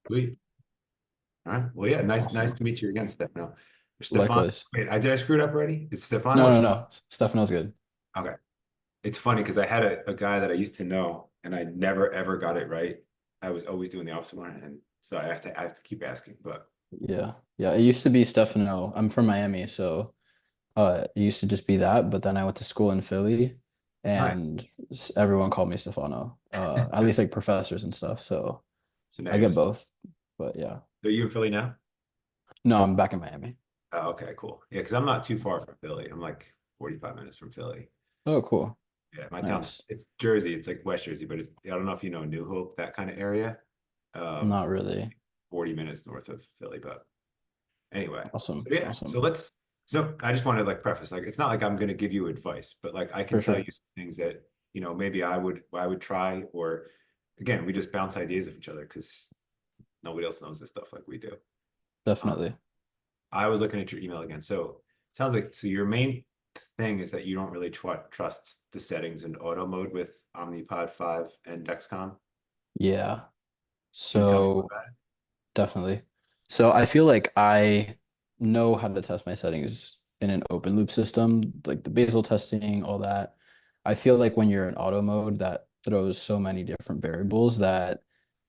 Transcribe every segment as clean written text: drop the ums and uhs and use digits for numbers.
Sweet. All right. Well, yeah, nice Awesome. to meet you again, Stefano. Stefan, Likewise. wait, did I screw it up already? It's Stefano No, or no, Stefan? no. Stefano's good. Okay. It's funny because I had a guy that I used to know and I never ever got it right. I was always doing the opposite one, and so I have to keep asking. But Yeah. Yeah. It used to be Stefano. I'm from Miami, so it used to just be that, but then I went to school in Philly nice. and everyone called me Stefano. At least like professors and stuff. So So now I you're get just both. But yeah. are you in Philly now? No, I'm back in Miami. Oh, okay, cool. Yeah, because I'm not too far from Philly. I'm like 45 minutes from Philly. Oh, cool. Yeah, my town's Nice. it's Jersey. It's like West Jersey, but I don't know if you know New Hope, that kind of area. Um, Not really. 40 minutes north of Philly, but anyway. Awesome. So yeah, so Awesome. let's so I just want to like preface like it's not like I'm going to give you advice, but like I can For tell you sure. some things that, maybe I would try, or again, we just bounce ideas of each other because nobody else knows this stuff like we do. Um, Definitely. I was looking at your email again. So it sounds like your main thing is that you don't really trust the settings in auto mode with Omnipod 5 and Dexcom. Yeah. Can you tell me more So about it? definitely. So I feel like I know how to test my settings in an open loop system, like the basal testing, all that. I feel like when you're in auto mode, that throws so many different variables that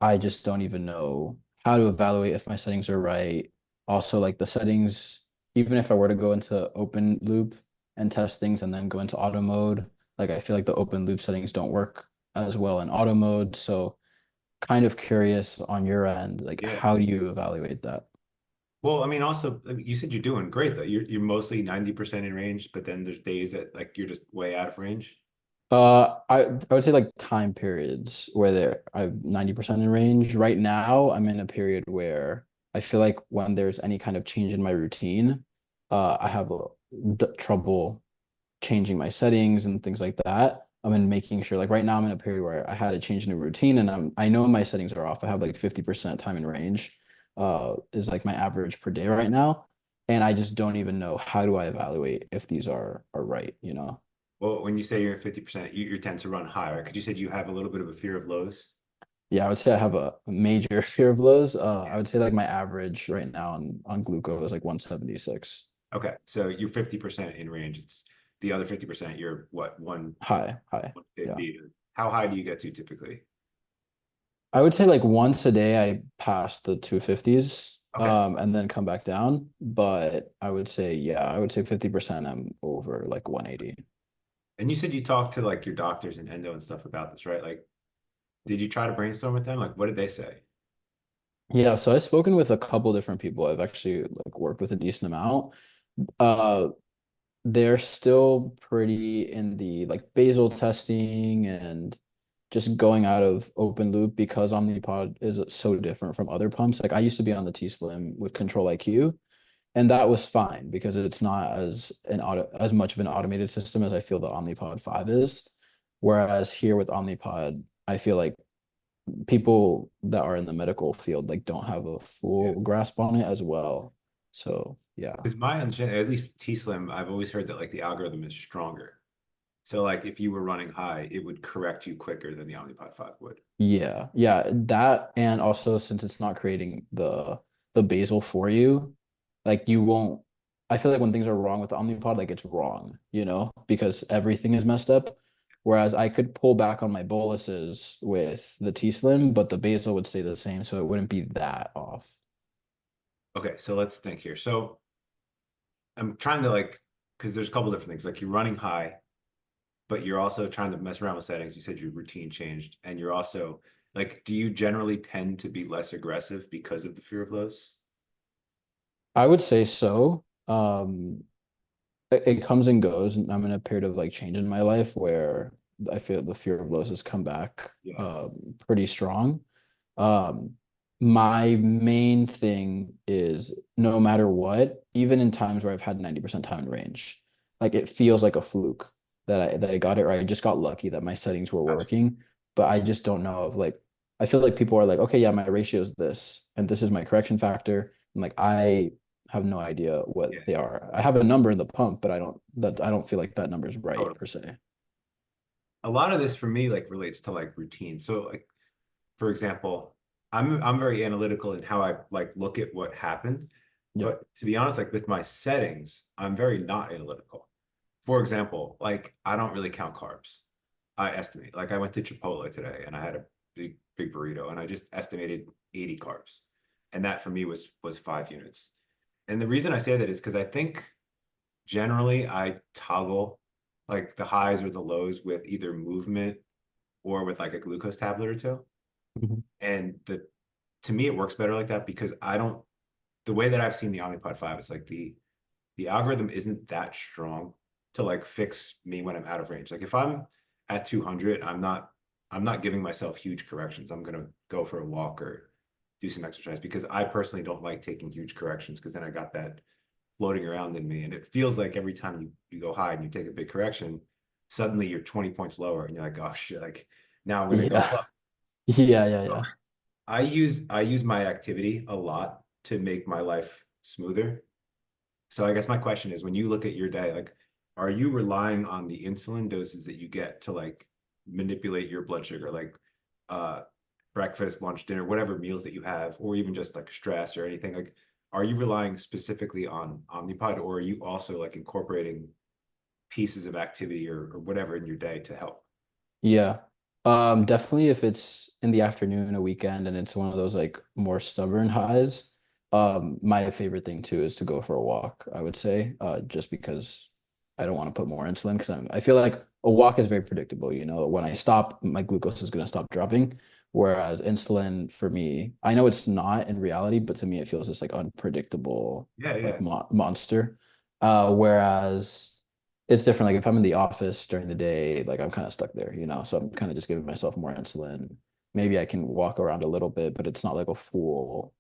I just don't even know how to evaluate if my settings are right. Also, like the settings, even if I were to go into open loop and test things and then go into auto mode, like I feel like the open loop settings don't work as well in auto mode. So kind of curious on your end, like Yeah. how do you evaluate that? Well, I mean, also, I mean, you said you're doing great though. You're mostly 90% in range, but then there's days that like you're just way out of range. I would say like time periods where I'm 90% in range. Right now, I'm in a period where I feel like when there's any kind of change in my routine, I have trouble changing my settings and things like that. I'm in making sure like right now I'm in a period where I had to change in a routine and I know my settings are off. I have like 50% time in range, is like my average per day right now. And I just don't even know how do I evaluate if these are right, you know? Well, when you say you're at 50%, you tend to run higher because you said you have a little bit of a fear of lows. Yeah, I would say I have a major fear of lows. I Yeah. would say like my average right now on glucose is like 176. Okay. So you're 50% in range. It's the other 50%, you're what, High, high. Yeah. 150? How high do you get to typically? I would say like once a day I pass the 250s, Okay. and then come back down. But I would say, yeah, I would say 50% I'm over like 180. And you said you talked to like your doctors and endo and stuff about this, right? Like, did you try to brainstorm with them? Like, what did they say? Yeah, so I've spoken with a couple different people. I've actually like worked with a decent amount. Uh, they're still pretty in the like basal testing and just going out of open loop because Omnipod is so different from other pumps. Like I used to be on the T Slim with Control IQ, and that was fine because it's not as much of an automated system as I feel the Omnipod 5 is. Whereas here with Omnipod, I feel like people that are in the medical field like don't have a Yeah. full grasp on it as well. So yeah. Because my understanding, at least T-Slim, I've always heard that like the algorithm is stronger. So like if you were running high, it would correct you quicker than the Omnipod 5 would. Yeah. Yeah, that and also since it's not creating the basal for you, like you won't I feel like when things are wrong with the Omnipod, like it's wrong, you know, because everything is messed up. Whereas I could pull back on my boluses with the T-Slim, but the basal would stay the same, so it wouldn't be that off. Okay, so let's think here. So I'm trying to like, because there's a couple different things. Like you're running high, but you're also trying to mess around with settings. You said your routine changed, and you're also like, do you generally tend to be less aggressive because of the fear of lows? I would say so. It comes and goes, and I'm in a period of like change in my life where I feel the fear of loss has come back Yeah. pretty strong. Um, my main thing is no matter what, even in times where I've had 90% time in range, like it feels like a fluke that I got it right. I just got lucky that my settings were Gotcha. working, but I just don't know if like I feel like people are like, okay, yeah, my ratio is this, and this is my correction factor. I'm like, I have no idea Yeah. what they are. I have a number in the pump, but I don't feel like that number is right Totally. per se. A lot of this for me like relates to like routine. So like for example, I'm very analytical in how I like look at what happened. Yeah. But to be honest, like with my settings, I'm very not analytical. For example, like I don't really count carbs. I estimate. Like I went to Chipotle today and I had a big burrito and I just estimated 80 carbs. And that for me was 5 units. And the reason I say that is because I think generally I toggle like the highs or the lows with either movement or with like a glucose tablet or two. Mhm. And the to me it works better like that because I don't the way that I've seen the Omnipod 5 is like the algorithm isn't that strong to like fix me when I'm out of range. Like if I'm at 200, I'm not giving myself huge corrections. I'm gonna go for a walk or do some exercise because I personally don't like taking huge corrections because then I got that floating around in me. And it feels like every time you go high and you take a big correction, suddenly you're 20 points lower and you're like, oh shit, like now I'm gonna go Yeah. up. Yeah, yeah, So yeah. I use my activity a lot to make my life smoother. So I guess my question is when you look at your day, like are you relying on the insulin doses that you get to like manipulate your blood sugar, like uh breakfast, lunch, dinner, whatever meals that you have, or even just like stress or anything? Like are you relying specifically on Omnipod or are you also like incorporating pieces of activity or whatever in your day to help? Yeah. Definitely if it's in the afternoon, a weekend, and it's one of those like more stubborn highs, my favorite thing too is to go for a walk, I would say, just because I don't want to put more insulin because I feel like a walk is very predictable, you know, when I stop, my glucose is gonna stop dropping. Whereas insulin for me, I know it's not in reality, but to me it feels just like unpredictable, Yeah, like yeah. monster. Whereas it's different. Like if I'm in the office during the day, like I'm kind of stuck there, you know. So I'm kind of just giving myself more insulin. Maybe I can walk around a little bit, but it's not like a full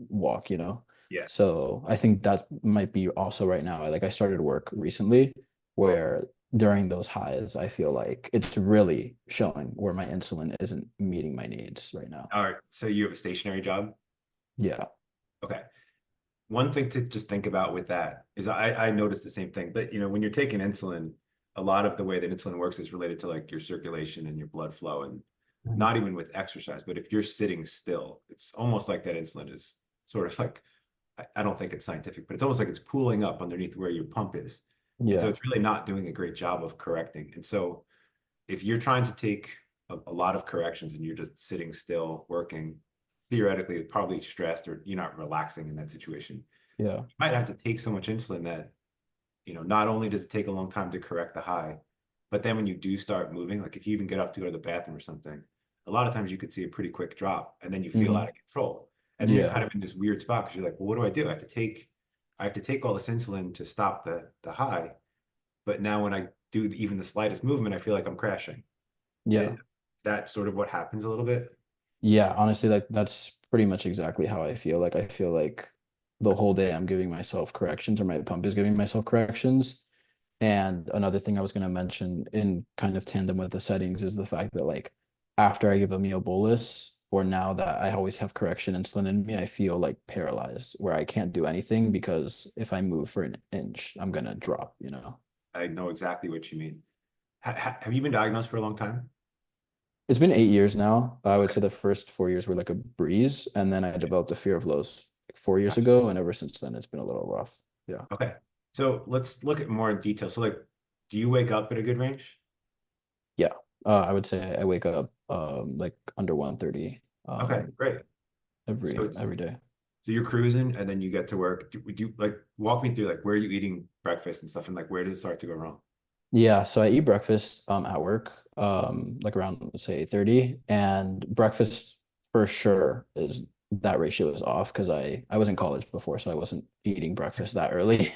walk, you know. Yeah. So I think that might be also right now. Like I started work recently where during those highs, I feel like it's really showing where my insulin isn't meeting my needs right now. All right. So you have a stationary job? Yeah. Okay. One thing to just think about with that is I noticed the same thing, but when you're taking insulin, a lot of the way that insulin works is related to like your circulation and your blood flow and Mhm. not even with exercise, but if you're sitting still, it's almost like that insulin is sort of like I don't think it's scientific, but it's almost like it's pooling up underneath where your pump is. And so Yeah. it's really not doing a great job of correcting. And so if you're trying to take a lot of corrections and you're just sitting still working, theoretically, probably stressed or you're not relaxing in that situation, Yeah. you might have to take so much insulin that, not only does it take a long time to correct the high, but then when you do start moving, like if you even get up to go to the bathroom or something, a lot of times you could see a pretty quick drop and then you feel Hmm. out of control. And then you're Yeah. kind of in this weird spot because you're like, well, what do I do? I have to take all this insulin to stop the high. But now when I do even the slightest movement, I feel like I'm crashing. Yeah. That's sort of what happens a little bit. Yeah, honestly, like that's pretty much exactly how I feel. Like I feel like the whole day I'm giving myself corrections or my pump is giving myself corrections. And another thing I was going to mention in kind of tandem with the settings is the fact that like after I give a meal bolus or now that I always have correction insulin in me, I feel like paralyzed where I can't do anything because if I move for an inch, I'm gonna drop, you know. I know exactly what you mean. Have you been diagnosed for a long time? It's been 8 years now. I would Okay. say the first 4 years were like a breeze, and then I developed a fear of lows like 4 years Gotcha. ago, and ever since then it's been a little rough. Yeah. Okay. So let's look at more in detail. So like, do you wake up at a good range? Yeah. I would say I wake up like under 130 Okay, great. So every day. so you're cruising and then you get to work. Like walk me through like where are you eating breakfast and stuff and like where does it start to go wrong? Yeah, so I eat breakfast at work like around let's say 8:30, and breakfast for sure is that ratio is off because I was in college before, so I wasn't eating breakfast that early.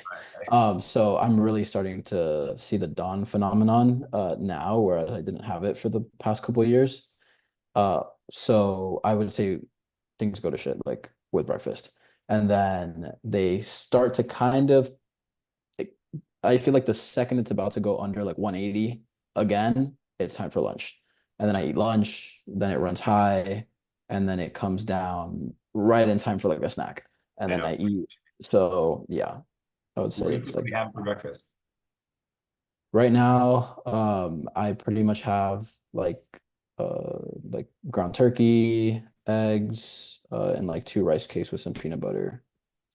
Right. So I'm really starting to see the dawn phenomenon now, whereas I didn't have it for the past couple of years. Uh, so I would say things go to shit like with breakfast. And then they start to kind of I feel like the second it's about to go under like 180 again, it's time for lunch. And then I eat lunch, then it runs high, and then it comes down right in time for like a snack. And I then know. I eat. So yeah, I would What say do you it's like typically that have for now. breakfast? Right now, I pretty much have like ground turkey, eggs, and like two rice cakes with some peanut butter.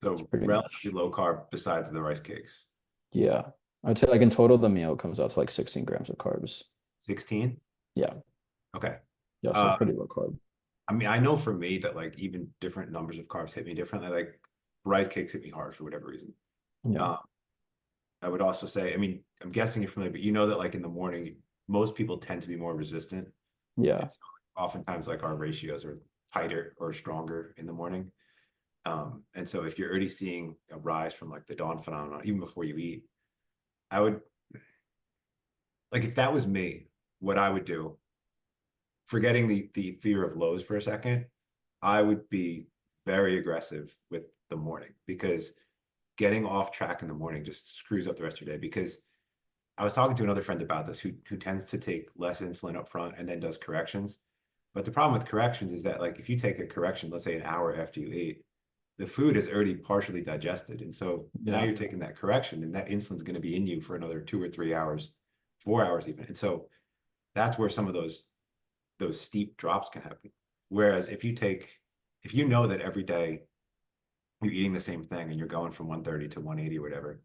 It's So pretty relatively much, low carb besides the rice cakes. yeah. I'd say like in total the meal comes out to like 16 grams of carbs. 16? Yeah. Okay. Yeah, so Uh, pretty low carb. I mean, I know for me that like even different numbers of carbs hit me differently. Like rice cakes hit me hard for whatever reason. Yeah. Um, I would also say, I mean, I'm guessing you're familiar, but you know that like in the morning, most people tend to be more resistant. Yeah. And so oftentimes like our ratios are tighter or stronger in the morning. And so if you're already seeing a rise from like the dawn phenomenon, even before you eat, I would like if that was me, what I would do, forgetting the fear of lows for a second, I would be very aggressive with the morning because getting off track in the morning just screws up the rest of your day. Because I was talking to another friend about this who tends to take less insulin up front and then does corrections. But the problem with corrections is that like if you take a correction, let's say an hour after you eat, the food is already partially digested. And so now Yeah. you're taking that correction and that insulin's going to be in you for another 2 or 3 hours, 4 hours even. And so that's where some of those steep drops can happen. Whereas if you know that every day you're eating the same thing and you're going from 130 to 180 or whatever,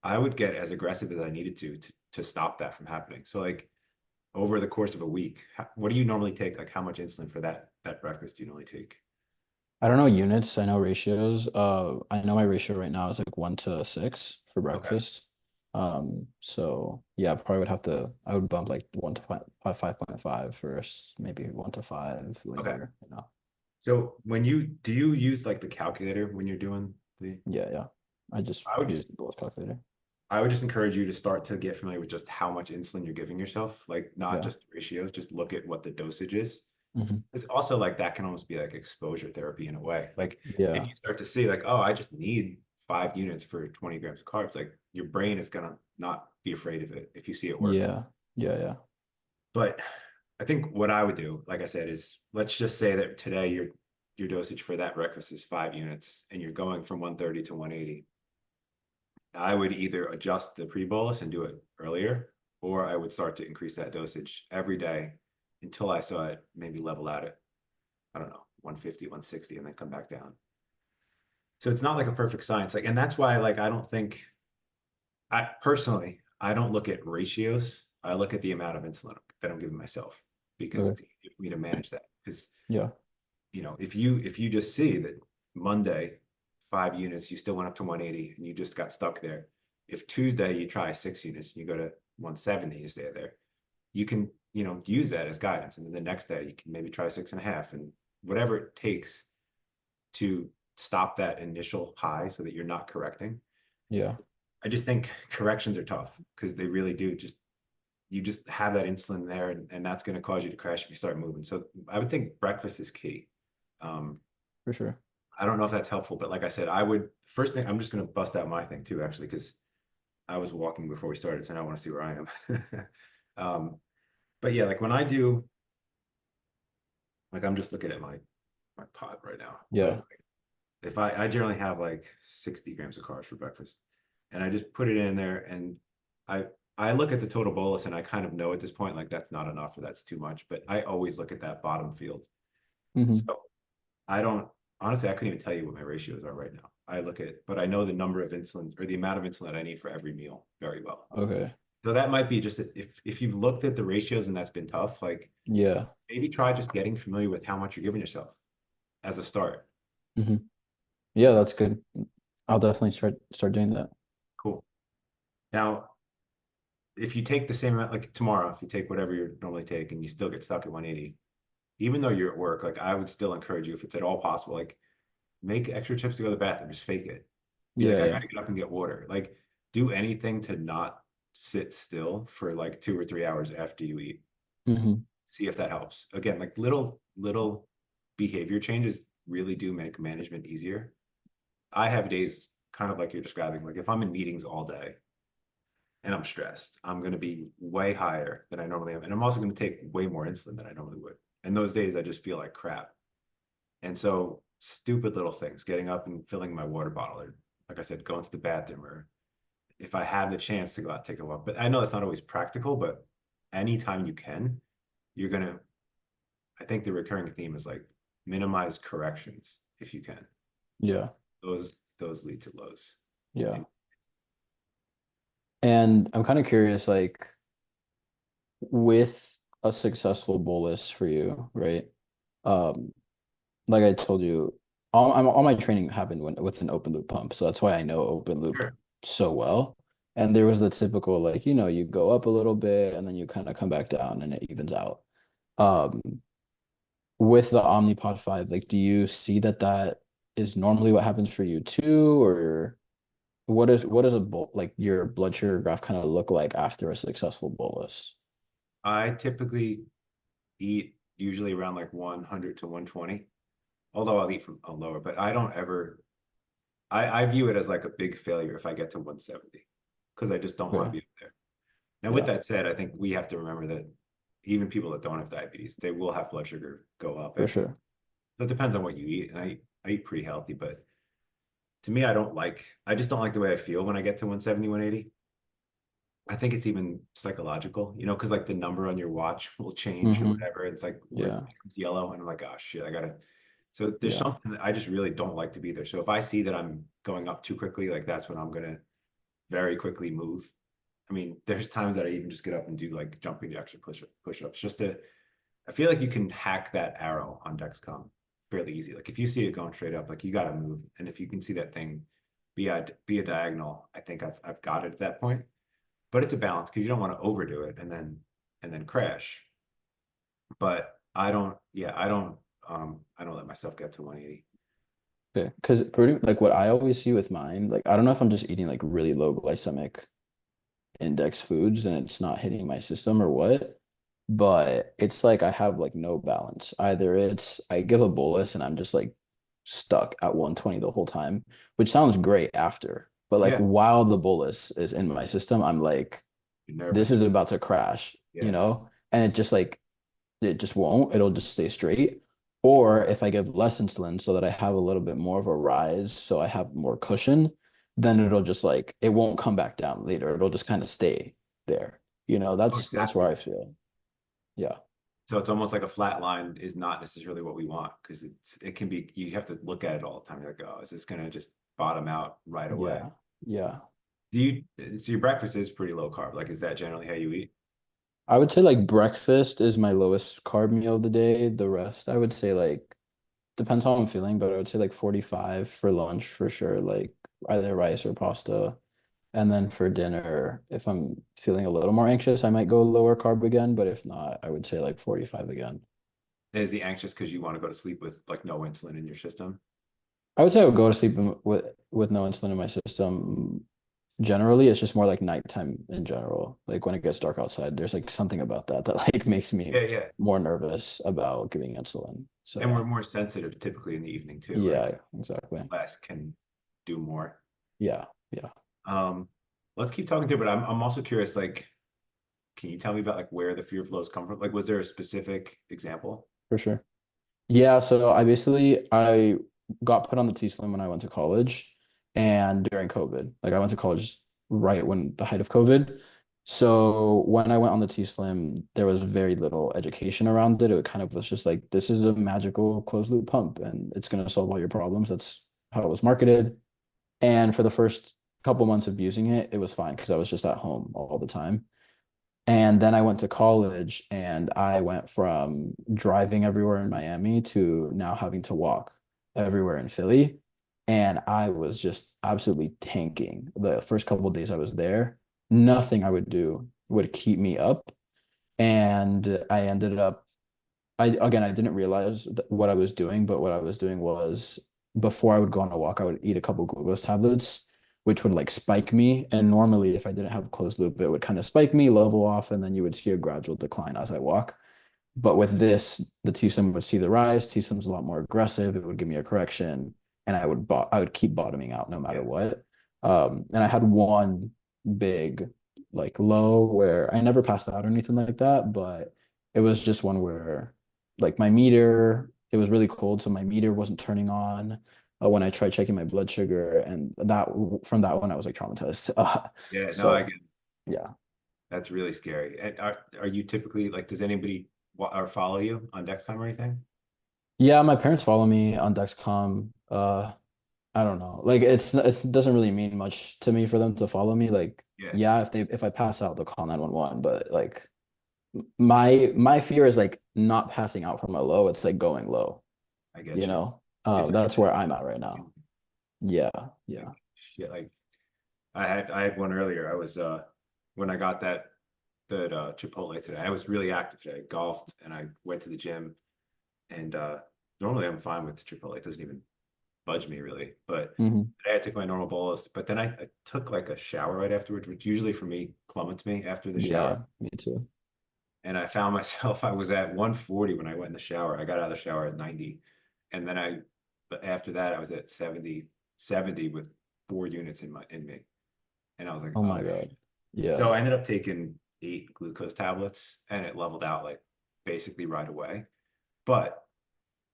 I would get as aggressive as I needed to stop that from happening. So like over the course of a week, what do you normally take? Like how much insulin for that breakfast do you normally take? I don't know units, I know ratios. I know my ratio right now is like 1 to 6 for Okay. breakfast. So yeah, probably would have to I would bump like 1 to 5.5 first, maybe 1 to 5 Okay. later, you know. So when you do you use like the calculator when you're doing the Yeah, yeah. I just I would use just the bolus calculator. I would just encourage you to start to get familiar with just how much insulin you're giving yourself, like not Yeah. just ratios, just look at what the dosage is. Hmm. It's also like that can almost be like exposure therapy in a way. Like if Yeah. you start to see like, oh, I just need 5 units for 20 grams of carbs, like your brain is gonna not be afraid of it if you see it working. Yeah. Yeah, yeah. But I think what I would do, like I said, is let's just say that today your dosage for that breakfast is 5 units and you're going from 130 to 180. I would either adjust the pre-bolus and do it earlier, or I would start to increase that dosage every day until I saw it maybe level out at, I don't know, 150, 160, and then come back down. So it's not like a perfect science. Like, and that's why like I don't think I personally I don't look at ratios. I look at the amount of insulin that I'm giving myself because Okay. it's easy for me to manage that. Because Yeah. if you just see that Monday 5 units, you still went up to 180 and you just got stuck there. If Tuesday you try 6 units and you go to 170, you stay there. You can use that as guidance, and then the next day you can maybe try 6.5 and whatever it takes to stop that initial high so that you're not correcting. Yeah. I just think corrections are tough because they really do just you just have that insulin there and that's going to cause you to crash if you start moving. So I would think breakfast is key. Um, For sure. I don't know if that's helpful, but like I said, I would first thing I'm just going to bust out my thing too, actually, because I was walking before we started, so now I want to see where I am. But yeah, like when I do, like I'm just looking at my pot right now, but Yeah. if I generally have like 60 grams of carbs for breakfast, and I just put it in there, and I I look at the total bolus, and I kind of know at this point like that's not enough or that's too much, but I always look at that bottom field. Hmm. So I don't honestly, I couldn't even tell you what my ratios are right now. I look at, but I know the number of insulin or the amount of insulin I need for every meal very well. Okay. So that might be just if you've looked at the ratios and that's been tough, like Yeah. maybe try just getting familiar with how much you're giving yourself as a start. Hmm. Yeah, that's good. I'll definitely start doing that. Cool. Now, if you take the same amount, like tomorrow, if you take whatever you normally take and you still get stuck at 180, even though you're at work, like I would still encourage you, if it's at all possible, like make extra trips to go to the bathroom, just fake it. Be like, Yeah, I yeah. gotta get up and get water. Like, do anything to not sit still for like 2 or 3 hours after you eat. Hmm. See if that helps. Again, like little behavior changes really do make management easier. I have days kind of like you're describing. Like if I'm in meetings all day and I'm stressed, I'm going to be way higher than I normally am. And I'm also going to take way more insulin than I normally would. And those days I just feel like crap. And so stupid little things, getting up and filling my water bottle, or like I said, going to the bathroom, or if I have the chance to go out, take a walk. But I know that's not always practical, but anytime you can, you're gonna, I think the recurring theme is like minimize corrections if you can. Yeah. Those lead to lows. Yeah. And I'm kind of curious, like with a successful bolus for you, right? Um, like I told you, all my training happened with an open loop pump, so that's why I know open loop Sure. so well. And there was the typical like, you go up a little bit and then you kind of come back down and it evens out. Um, with the Omnipod 5, like, do you see that is normally what happens for you too, or what is like your blood sugar graph kind of look like after a successful bolus? I typically eat usually around like 100 to 120, although I'll eat from a lower, but I don't ever, I view it as like a big failure if I get to 170 because I just don't want to Yeah, be up there. Now, with yeah, that said, I think we have to remember that even people that don't have diabetes, they will have blood sugar go up. for And sure. it depends on what you eat. And I eat pretty healthy, but to me, I just don't like the way I feel when I get to 170, 180. I think it's even psychological, because like the number on your watch will change or Hmm. whatever. It's like where it Yeah, becomes yellow, and I'm like, oh shit, I gotta. So there's yeah, something that I just really don't like to be there. So if I see that I'm going up too quickly, like that's when I'm gonna very quickly move. I mean, there's times that I even just get up and do like jumping jacks or push-ups just to. I feel like you can hack that arrow on Dexcom fairly easy. Like if you see it going straight up, like you got to move, and if you can see that thing be a diagonal, I think I've got it at that point. But it's a balance because you don't want to overdo it and then crash. But I don't let myself get to 180. okay. Because pretty like what I always see with mine, like I don't know if I'm just eating like really low glycemic index foods and it's not hitting my system or what, but it's like I have like no balance. Either it's I give a bolus and I'm just like stuck at 120 the whole time, which sounds great after, but like Yeah, while the bolus is in my system, I'm like, you're this nervous. is about to crash, Yeah. And it just won't. It'll just stay straight. Or if I give less insulin so that I have a little bit more of a rise, so I have more cushion, then it'll just like it won't come back down later. It'll just kind of stay there. Oh, That's where exactly. I feel. Yeah. So it's almost like a flat line is not necessarily what we want because it can be you have to look at it all the time. You're like, oh, is this gonna just bottom out right away? Yeah. Yeah. So your breakfast is pretty low carb. Like, is that generally how you eat? I would say like breakfast is my lowest carb meal of the day. The rest, I would say like depends how I'm feeling, but I would say like 45 for lunch for sure, like either rice or pasta. And then for dinner, if I'm feeling a little more anxious, I might go lower carb again, but if not, I would say like 45 again. Is the anxious because you want to go to sleep with like no insulin in your system? I would say I would go to sleep with no insulin in my system. Generally, it's just more like nighttime in general. Like when it gets dark outside, there's like something about that like makes me Yeah, yeah. more nervous about giving insulin. So And yeah. we're more sensitive typically in the evening too, right? Yeah, exactly. Less can do more. Yeah, yeah, Um, let's keep talking through, but I'm also curious, like, can you tell me about like where the fear of flows come from? Like, was there a specific example? for sure. Yeah, so I got put on the T-Slim when I went to college and during COVID. Like I went to college right when the height of COVID. So when I went on the T-Slim, there was very little education around it. It kind of was just like, this is a magical closed loop pump and it's going to solve all your problems. That's how it was marketed. And for the first couple months of using it, it was fine because I was just at home all the time. And then I went to college and I went from driving everywhere in Miami to now having to walk everywhere in Philly. And I was just absolutely tanking. The first couple of days I was there, nothing I would do would keep me up. And I ended up I didn't realize what I was doing, but what I was doing was before I would go on a walk, I would eat a couple glucose tablets, which would like spike me. And normally, if I didn't have a closed loop, it would kind of spike me, level off, and then you would see a gradual decline as I walk. But with this, the T-stim would see the rise. T-stim's a lot more aggressive. It would give me a correction, and I would keep bottoming out no matter Yeah. what. And I had one big like low where I never passed out or anything like that, but it was just one where like my meter, it was really cold, so my meter wasn't turning on when I tried checking my blood sugar, and that from that one I was like traumatized. Yeah, no, I So get it. yeah. That's really scary. And are you typically like, does anybody or follow you on Dexcom or anything? Yeah, my parents follow me on Dexcom. I don't know. Like it doesn't really mean much to me for them to follow me. Like, Yeah, yeah, if I pass out, they'll call 911. But like my fear is like not passing out from a low. It's like going low, I get you. It's like That's where I'm at right now. Yeah, like yeah. shit. Like I had one earlier. I was when I got that Chipotle today. I was really active today. I golfed and I went to the gym. And normally I'm fine with Chipotle. It doesn't even budge me really. But Hmm. today I took my normal bolus. But then I took like a shower right afterwards, which usually for me plummets me after the shower. Yeah, me too. And I found myself, I was at 140 when I went in the shower. I got out of the shower at 90. And then but after that, I was at 70 with 4 units in me. And I was like, Oh oh. my God. Yeah. So I ended up taking 8 glucose tablets and it leveled out like basically right away. But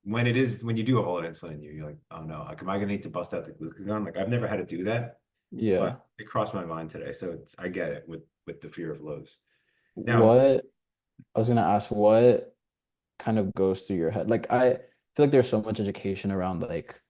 when you do have all that insulin in you, you're like, oh no, like, am I gonna need to bust out the glucagon? Like I've never had to do that, but Yeah. it crossed my mind today. So I get it with the fear of lows. Now, What I was gonna ask, what kind of goes through your head? Like I feel like there's so much education around like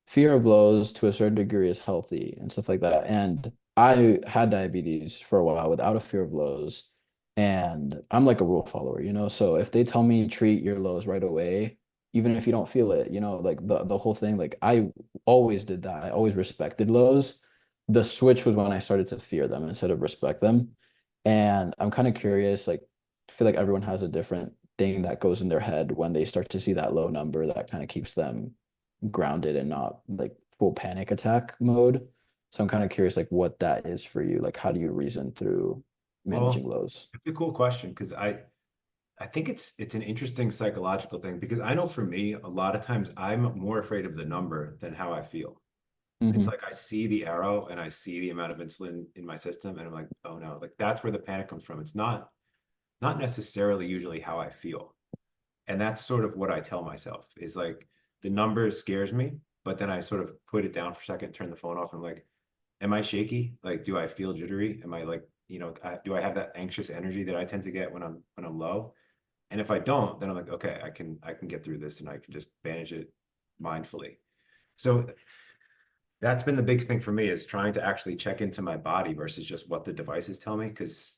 fear of lows to a certain degree is healthy and stuff like that. And I had diabetes for a while without a fear of lows. And I'm like a rule follower, So if they tell me treat your lows right away, even if you don't feel it, like the whole thing, like I always did that. I always respected lows. The switch was when I started to fear them instead of respect them. And I'm kind of curious, like I feel like everyone has a different thing that goes in their head when they start to see that low number that kind of keeps them grounded and not like full panic attack mode. So I'm kind of curious like what that is for you. Like how do you reason through well, managing lows? it's a cool question because I think it's an interesting psychological thing because I know for me, a lot of times I'm more afraid of the number than how I feel. It's Hmm. like I see the arrow and I see the amount of insulin in my system, and I'm like, oh no, like that's where the panic comes from. It's not necessarily usually how I feel. And that's sort of what I tell myself is like the number scares me, but then I sort of put it down for a second, turn the phone off, and I'm like, am I shaky? Like, do I feel jittery? Am I like, do I have that anxious energy that I tend to get when I'm low? And if I don't, then I'm like, okay, I can get through this and I can just manage it mindfully. So that's been the big thing for me is trying to actually check into my body versus just what the devices tell me. Because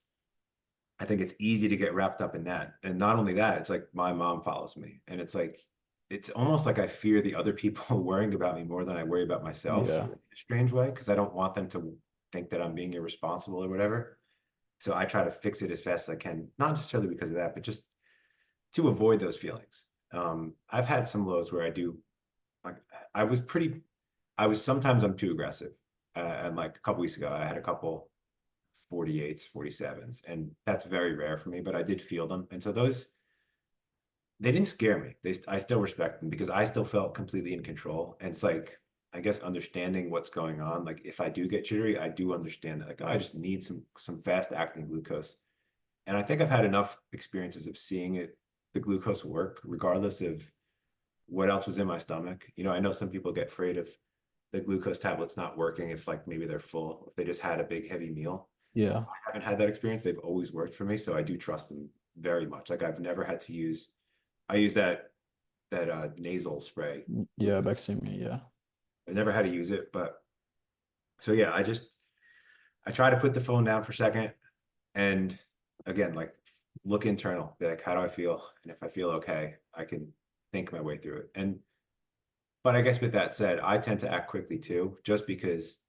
I think it's easy to get wrapped up in that. And not only that, it's like my mom follows me. And it's like, it's almost like I fear the other people worrying about me more than I worry about myself Yeah. in a strange way, because I don't want them to think that I'm being irresponsible or whatever. So I try to fix it as fast as I can, not necessarily because of that, but just to avoid those feelings. I've had some lows where I do like I was pretty I was sometimes I'm too aggressive. And like a couple weeks ago, I had a couple 48s, 47s, and that's very rare for me, but I did feel them. And so those, they didn't scare me. I still respect them because I still felt completely in control. And it's like, I guess understanding what's going on. Like if I do get jittery, I do understand that. Like, oh, I just need some fast acting glucose. And I think I've had enough experiences of seeing the glucose work, regardless of what else was in my stomach. I know some people get afraid of the glucose tablets not working if like maybe they're full, if they just had a big heavy meal. Yeah. I haven't had that experience. They've always worked for me, so I do trust them very much. Like I've never had to use. I use that nasal spray. Yeah, Bexing, yeah. I've never had to use it, but so yeah, I try to put the phone down for a second and again like look internal, be like, how do I feel? And if I feel okay, I can think my way through it. And but I guess with that said, I tend to act quickly too, just because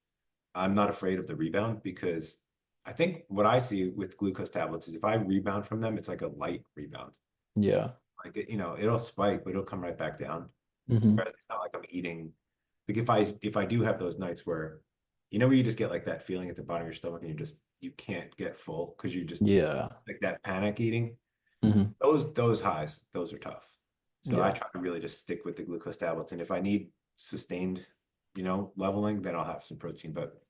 I'm not afraid of the rebound because I think what I see with glucose tablets is if I rebound from them, it's like a light rebound. Yeah. Like it'll spike, but it'll come right back down. Hmm. Whereas it's not like I'm eating. Like if I do have those nights where, where you just get like that feeling at the bottom of your stomach and you can't get full because you just Yeah. like that panic eating. Hmm. Those highs, those are tough. So I Yeah. try to really just stick with the glucose tablets, and if I need sustained, leveling, then I'll have some protein. But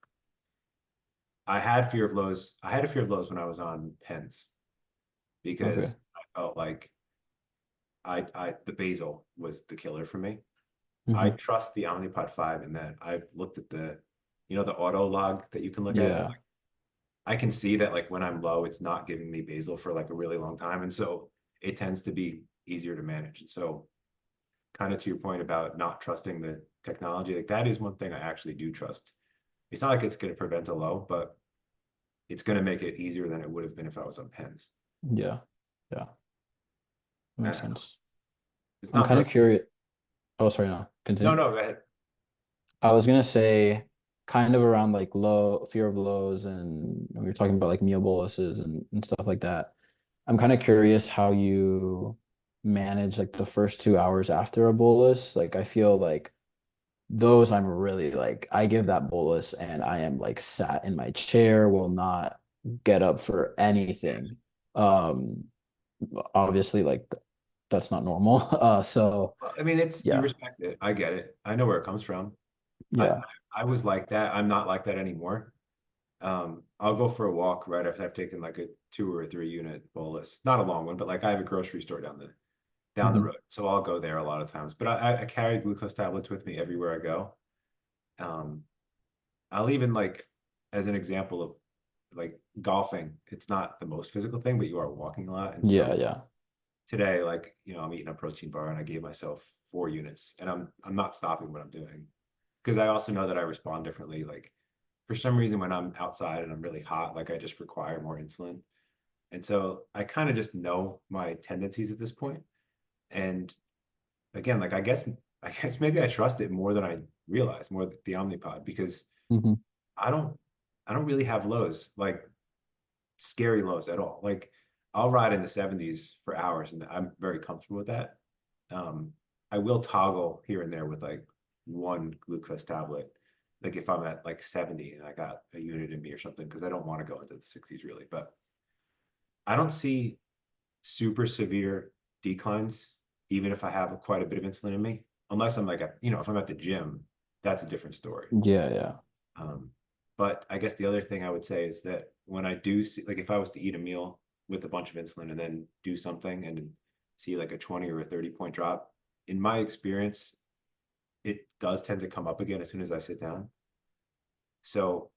I had fear of lows. I had a fear of lows when I was on pens Okay. because I felt like I the basal was the killer for me. I Hmm. trust the Omnipod 5 in that I've looked at the auto log that you can look at. Yeah. I can see that like when I'm low, it's not giving me basal for like a really long time. And so it tends to be easier to manage. And so kind of to your point about not trusting the technology, like that is one thing I actually do trust. It's not like it's going to prevent a low, but it's going to make it easier than it would have been if I was on pens. Yeah. Yeah. I Makes don't know. sense. It's I'm not the kind right. of curious. Oh, sorry, no. No, Continue. no, go ahead. I was gonna say kind of around like low fear of lows and we were talking about like meal boluses and stuff like that. I'm kind of curious how you manage like the first 2 hours after a bolus. Like I feel like those I'm really like I give that bolus and I am like sat in my chair, will not get up for anything. Um Obviously like that's not normal. So Well, I mean, it's you yeah. respect it. I get it. I know where it comes from. I Yeah. I was like that. I'm not like that anymore. I'll go for a walk right after I've taken like a 2 or 3 unit bolus. Not a long one, but like I have a grocery store down the Hmm. road. So I'll go there a lot of times. But I carry glucose tablets with me everywhere I go. Um, I'll even like as an example of like golfing, it's not the most physical thing, but you are walking a lot. And Yeah, so yeah. today, like, I'm eating a protein bar and I gave myself 4 units and I'm not stopping what I'm doing. Because I also know that I respond differently. Like for some reason when I'm outside and I'm really hot, like I just require more insulin. And so I kind of just know my tendencies at this point. And again, like I guess maybe I trust it more than I realize, more the Omnipod, because Hmm. I don't I don't really have lows, like scary lows at all. Like I'll ride in the 70s for hours and I'm very comfortable with that. Um, I will toggle here and there with like one glucose tablet. Like if I'm at like 70 and I got a unit in me or something, because I don't want to go into the 60s really. But I don't see super severe declines, even if I have quite a bit of insulin in me, unless I'm like, if I'm at the gym, that's a different story. Yeah, yeah. Um, but I guess the other thing I would say is that when I do see, like, if I was to eat a meal with a bunch of insulin and then do something and see like a 20 or a 30 point drop, in my experience, it does tend to come up again as soon as I sit down. So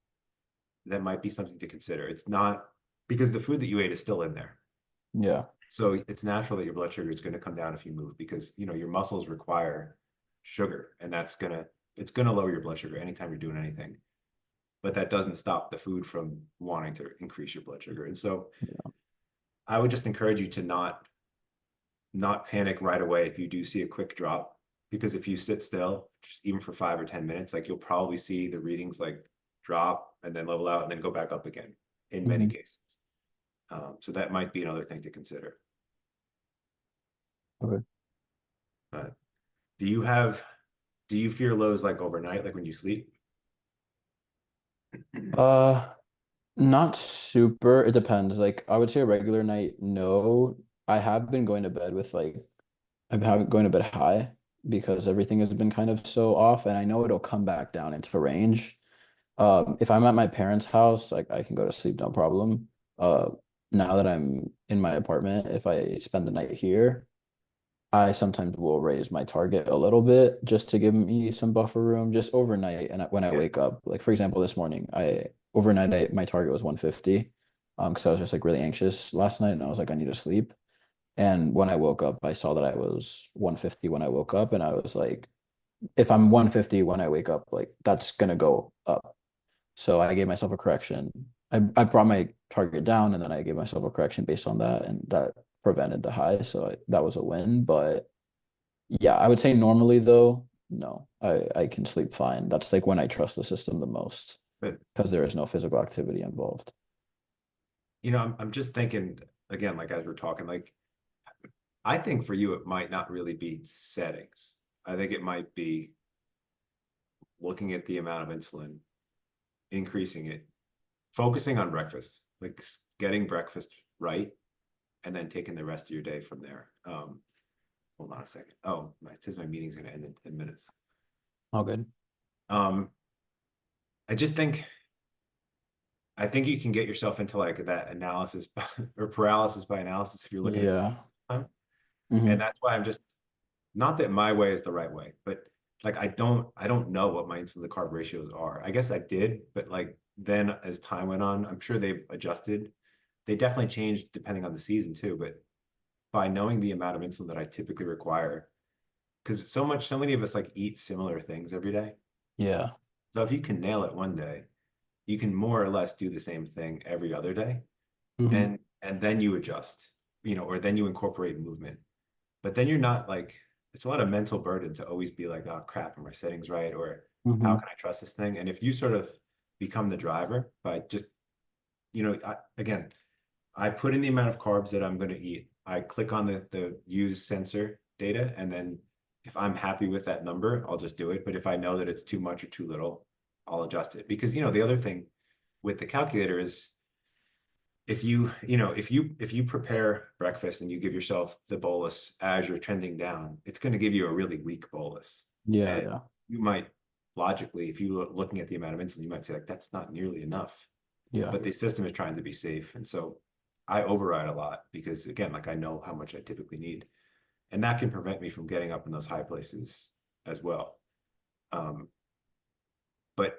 that might be something to consider. It's not because the food that you ate is still in there. Yeah. So it's natural that your blood sugar is going to come down if you move because your muscles require sugar and it's gonna lower your blood sugar anytime you're doing anything. But that doesn't stop the food from wanting to increase your blood sugar. And so I would just encourage you to not panic right away if you do see a quick drop, because if you sit still, just even for 5 or 10 minutes, like you'll probably see the readings like drop and then level out and then go back up again in many Hmm. cases. So that might be another thing to consider. Okay. But do you fear lows like overnight, like when you sleep? Uh, Not super. It depends. Like I would say a regular night, no. I have been going to bed with like I've been going to bed high because everything has been kind of so off, and I know it'll come back down into range. If I'm at my parents' house, like I can go to sleep no problem. Uh, now that I'm in my apartment, if I spend the night here, I sometimes will raise my target a little bit just to give me some buffer room just overnight. And when I Yeah, wake up, like for example, this morning, my target was 150. Because I was just like really anxious last night and I was like, I need to sleep. And when I woke up, I saw that I was 150 when I woke up, and I was like, if I'm 150 when I wake up, like that's gonna go up. So I gave myself a correction. I brought my target down and then I gave myself a correction based on that, and that prevented the high. So that was a win. But yeah, I would say normally though, no, I can sleep fine. That's like when I trust the system the most but because there is no physical activity involved. I'm just thinking again, like as we're talking, like I think for you it might not really be settings. I think it might be looking at the amount of insulin, increasing it, focusing on breakfast, like getting breakfast right, and then taking the rest of your day from there. Hold on a second. Oh, it says my meeting's going to end in 10 minutes. All good. Um, I just think I think you can get yourself into like that analysis or paralysis by analysis if you're looking at Yeah. time. And Hmm. that's why I'm just not that my way is the right way, but like I don't know what my insulin to carb ratios are. I guess I did, but like then as time went on, I'm sure they've adjusted. They definitely changed depending on the season too, but by knowing the amount of insulin that I typically require, because so many of us like eat similar things every day. Yeah. So if you can nail it one day, you can more or less do the same thing every other day, Hmm. and then you adjust, or then you incorporate movement. But then you're not like, it's a lot of mental burden to always be like, oh crap, are my settings right? Or how Hmm. can I trust this thing? And if you sort of become the driver by just, again, I put in the amount of carbs that I'm going to eat. I click on the use sensor data, and then if I'm happy with that number, I'll just do it. But if I know that it's too much or too little, I'll adjust it. Because the other thing with the calculator is if you prepare breakfast and you give yourself the bolus as you're trending down, it's going to give you a really weak bolus. Yeah, And yeah, you might logically, if you are looking at the amount of insulin, you might say like that's not nearly enough. yeah, But the system is trying to be safe. And so I override a lot because again, like I know how much I typically need. And that can prevent me from getting up in those high places as well. Um, but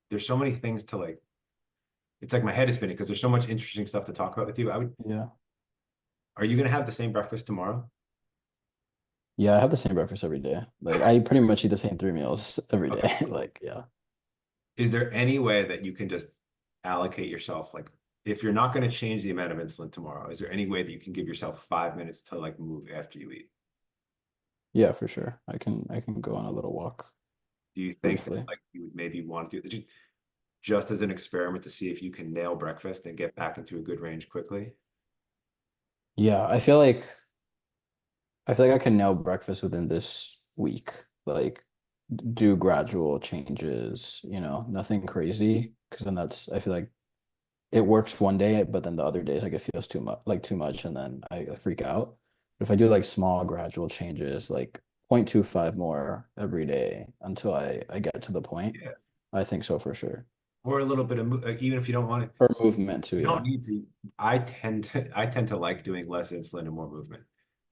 there's so many things to like, it's like my head is spinning because there's so much interesting stuff to talk about with you. yeah. Are you going to have the same breakfast tomorrow? Yeah, I have the same breakfast every day. Like I pretty much eat the same 3 meals every Okay, day. cool. Like, yeah. Is there any way that you can just allocate yourself? Like, if you're not going to change the amount of insulin tomorrow, is there any way that you can give yourself 5 minutes to like move after you eat? Yeah, for sure. I can go on a little walk Do you think that briefly. like you would maybe want to do just as an experiment to see if you can nail breakfast and get back into a good range quickly? Yeah, I feel like I can nail breakfast within this week. Like do gradual changes, nothing crazy. Because then I feel like it works one day, but then the other days like it feels too much, and then I freak out. But if I do like small gradual changes, like 0.25 more every day until I get to the point, Yeah. I think so for sure. Or a little bit of even if you don't want it, Or movement too, you don't yeah. need to. I tend to like doing less insulin and more movement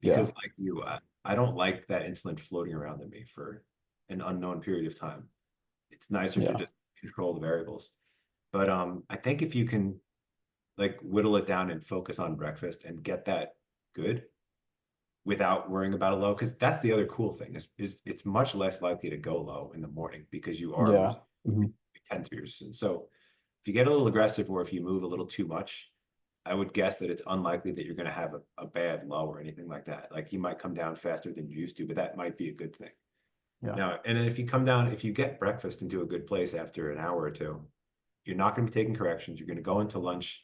because Yeah. like you, I don't like that insulin floating around in me for an unknown period of time. It's nicer to Yeah. just control the variables. But I think if you can like whittle it down and focus on breakfast and get that good without worrying about a low, because that's the other cool thing is it's much less likely to go low in the morning because you are Yeah. Hmm. tenters. And so if you get a little aggressive or if you move a little too much, I would guess that it's unlikely that you're going to have a bad low or anything like that. Like you might come down faster than you used to, but that might be a good thing. Yeah. Now, and if you come down, if you get breakfast into a good place after an hour or two, you're not going to be taking corrections. You're going to go into lunch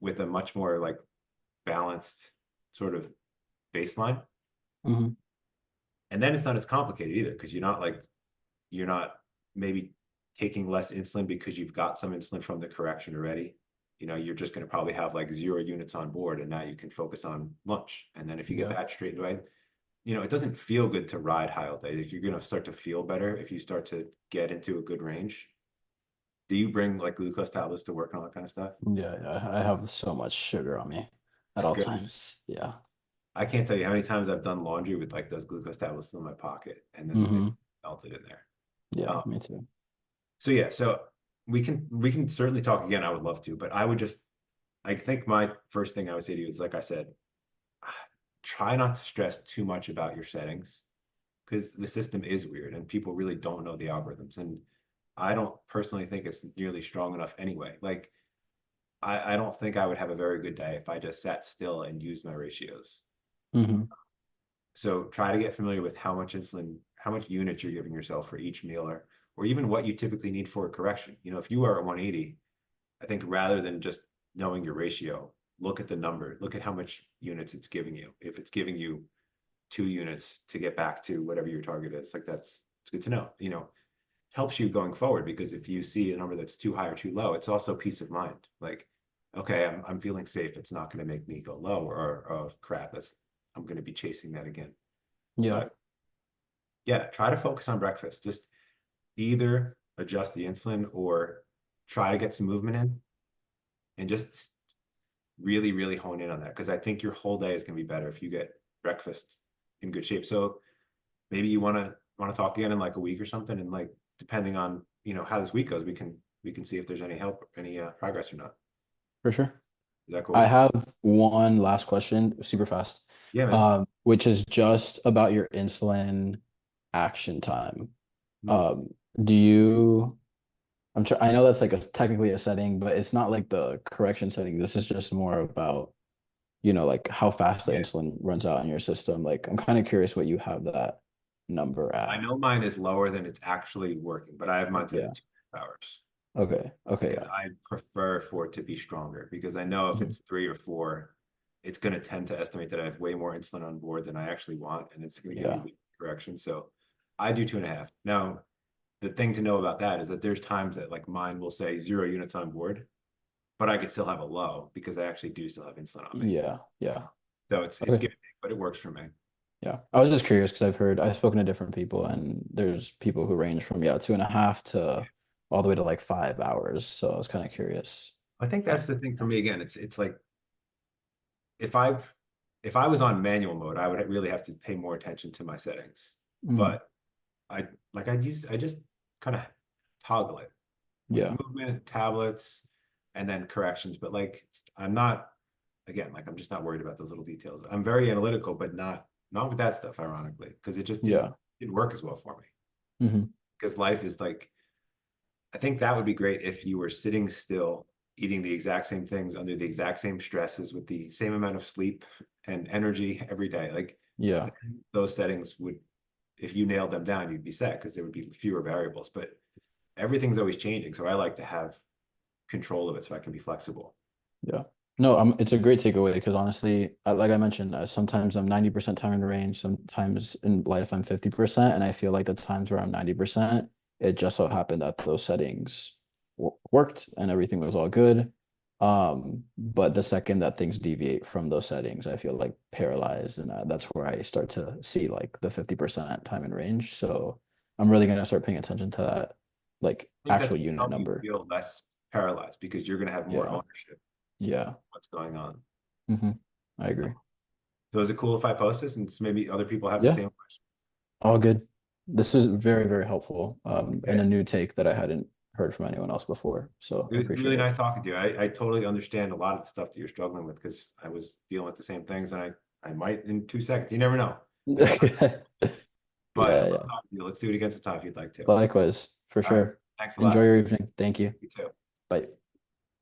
with a much more like balanced sort of baseline. Hmm. And then it's not as complicated either because you're not maybe taking less insulin because you've got some insulin from the correction already. You're just going to probably have like 0 units on board, and now you can focus on lunch. And then if you get Yeah. that straight away, it doesn't feel good to ride high all day. Like, you're going to start to feel better if you start to get into a good range. Do you bring like glucose tablets to work and all that kind of stuff? Yeah. Yeah. I have so much sugar on me at all Good. times. Yeah. I can't tell you how many times I've done laundry with like those glucose tablets in my pocket, and then the thing Hmm. melted in there. Yeah, Um, me too. so yeah, so we can certainly talk again. I would love to, but I think my first thing I would say to you is like I said, try not to stress too much about your settings because the system is weird and people really don't know the algorithms. And I don't personally think it's nearly strong enough anyway. Like I don't think I would have a very good day if I just sat still and used my ratios. Hmm. So try to get familiar with how much units you're giving yourself for each meal or even what you typically need for a correction. If you are at 180, I think rather than just knowing your ratio, look at the number, look at how much units it's giving you. If it's giving you 2 units to get back to whatever your target is, like it's good to know. Helps you going forward because if you see a number that's too high or too low, it's also peace of mind. Like, okay, I'm feeling safe. It's not going to make me go low or oh crap, I'm going to be chasing that again. Yeah. But yeah, try to focus on breakfast. Just either adjust the insulin or try to get some movement in and just really, really hone in on that because I think your whole day is going to be better if you get breakfast in good shape. So maybe you want to talk again in like a week or something, and like depending on how this week goes, we can see if there's any help, any progress or not. For sure. Is that cool I with you? have one last question, super fast. Yeah, man. which is just about your insulin action time. Hmm. Um, do you, I know that's like technically a setting, but it's not like the correction setting. This is just more about, like how fast the Yeah. insulin runs out in your system. Like, I'm kind of curious what you have that number I at. know mine is lower than it's actually working, but I have mine set Yeah. at 2.5 hours Okay. Okay. because Yeah. I prefer for it to be stronger because I know if Mhm. it's 3 or 4, it's going to tend to estimate that I have way more insulin on board than I actually want, and it's going to give me Yeah. weak correction. So I do 2.5. Now, the thing to know about that is that there's times that like mine will say 0 units on board, but I could still have a low because I actually do still have insulin on me. Yeah. Yeah. So it's Okay. giving, but it works for me. Yeah. I was just curious because I've spoken to different people and there's people who range from, yeah, 2.5 to all the way to like 5 hours. So I was kind of curious. I think Uh, that's the thing for me again. It's like if I've if I was on manual mode, I would really have to pay more attention to my settings. mm, But I just kind of toggle it with yeah. movement, tablets, and then corrections. But like I'm not again, like I'm just not worried about those little details. I'm very analytical, but not with that stuff, ironically, because it just Yeah. didn't work as well for me. Hmm. Because life is like I think that would be great if you were sitting still, eating the exact same things under the exact same stresses with the same amount of sleep and energy every day. Like Yeah. those settings would, if you nailed them down, you'd be set because there would be fewer variables. But everything's always changing. So I like to have control of it so I can be flexible. Yeah. No, it's a great takeaway because honestly, like I mentioned, sometimes I'm 90% time in range. Sometimes in life I'm 50%. And I feel like the times where I'm 90%, it just so happened that those settings worked and everything was all good. But the second that things deviate from those settings, I feel like paralyzed. And that's where I start to see like the 50% time in range. So I'm really going to start paying attention to that, like I think that's actual going to unit help you number. feel less paralyzed because you're going to have more Yeah. ownership Yeah. of what's going on. I agree. So is it cool if I post this and maybe other people have the Yeah, same question? all good. This is very, very helpful, and Yeah. a new take that I hadn't heard from anyone else before. So I It was appreciate really it. nice talking to you. I totally understand a lot of the stuff that you're struggling with because I was dealing with the same things and I might in 2 seconds. You never know. If I, but I Yeah, love yeah. talking to you. Let's do it again sometime if you'd like to. Likewise, for All right. sure. Thanks a Enjoy lot. your evening. Thank you. You too. Bye.